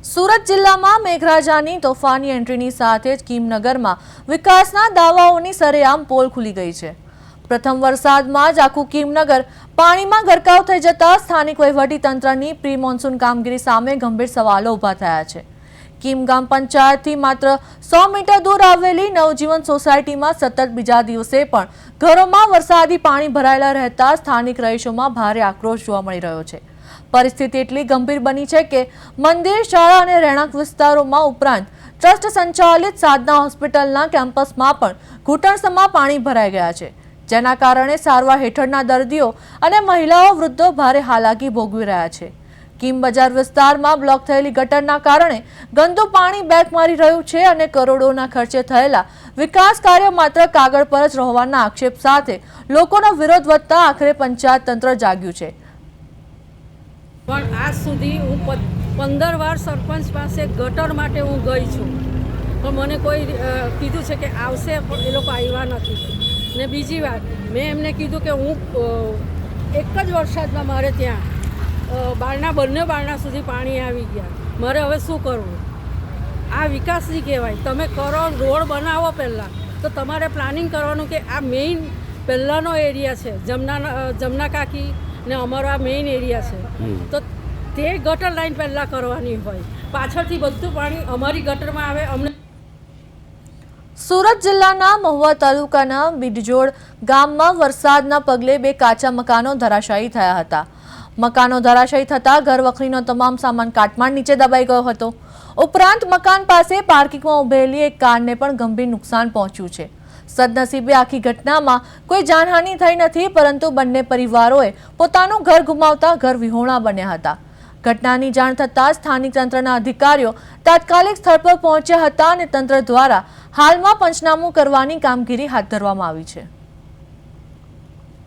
સુરત જિલ્લામાં મેઘરાજાની તોફાની એન્ટ્રીની સાથે જ કીમનગરમાં વિકાસના દાવાઓની સરેઆમ પોલ ખુલી ગઈ છે। પ્રથમ વરસાદમાં જ આખું કીમનગર પાણીમાં ગરકાવ થઈ જતા સ્થાનિક વહીવટીતંત્રની પ્રી મોન્સૂન કામગીરી સામે ગંભીર સવાલો ઊભા થયા છે। કીમગામ પંચાયતથી માત્ર 100 મીટર દૂર આવેલી નવજીવન સોસાયટીમાં સતત બીજા દિવસે પણ ઘરોમાં વરસાદી પાણી ભરાયેલા રહેતા સ્થાનિક રહીશોમાં ભારે આક્રોશ જોવા મળી રહ્યો છે। પરિસ્થિતિ એટલી ગંભીર બની છે કે મંદિર, શાળા અને રહેણાંક વિસ્તારોમાં ઉપરાંત ટ્રસ્ટ સંચાલિત સાધના હોસ્પિટલના કેમ્પસમાં પણ ઘૂંટણસમાં પાણી ભરાઈ ગયા છે, જેના કારણે સારવાર હેઠળના દર્દીઓ અને મહિલાઓ, વૃદ્ધો ભારે હાલાકી ભોગવી રહ્યા છે। કીમ બજાર વિસ્તારમાં બ્લોક થયેલી ગટરના કારણે ગંદુ પાણી બેક મારી રહ્યું છે અને કરોડોના ખર્ચે થયેલા વિકાસ કાર્ય માત્ર કાગળ પર જ રહેવાના આક્ષેપ સાથે લોકોનો વિરોધ વધતા આખરે પંચાયત તંત્ર જાગ્યું છે। પણ આજ સુધી હું 15 વાર સરપંચ પાસે ગટર માટે હું ગઈ છું, પણ મને કોઈ કીધું છે કે આવશે, પણ એ લોકો આવ્યા નથી। ને બીજી વાત, મેં એમને કીધું કે હું એક જ વરસાદમાં મારે ત્યાં બંને બારણા સુધી પાણી આવી ગયા, મારે હવે શું કરવું? આ વિકાસ નહીં કહેવાય। તમે કરો, રોડ બનાવો પહેલાં, તો તમારે પ્લાનિંગ કરવાનું કે આ મેઇન પહેલાંનો એરિયા છે, જમના કાકી ને અમારો આ મેઇન એરિયા છે, તો તે ગટર લાઈન પહેલાં કરવાની હોય, પાછળથી બધું પાણી અમારી ગટરમાં આવે। અમને સુરત જિલ્લાના મહુવા તાલુકાના બિડજોડ ગામમાં વરસાદના પગલે 2 કાચા મકાનો ધરાશાયી થયા હતા। મકાનો ધરાશાયી થતાં ઘરવખરીનો તમામ સામાન કાટમાળ નીચે દબાઈ ગયો હતો। ઉપરાંત મકાન પાસે પાર્કિંગમાં ઉભેલી એક કારને પણ ગંભીર નુકસાન પહોંચ્યું છે। સદનસીબે આખી ઘટનામાં કોઈ જાનહાનિ થઈ નથી, પરંતુ બંને પરિવારોએ પોતાનું ઘર ગુમાવતા ઘર વિહોણા બન્યા હતા। ઘટનાની જાણ થતાં સ્થાનિક તંત્રના અધિકારીઓ તાત્કાલિક સ્થળ પર પહોંચ્યા હતા અને તંત્ર દ્વારા હાલમાં પંચનામું કરવાની કામગીરી હાથ ધરવામાં આવી છે।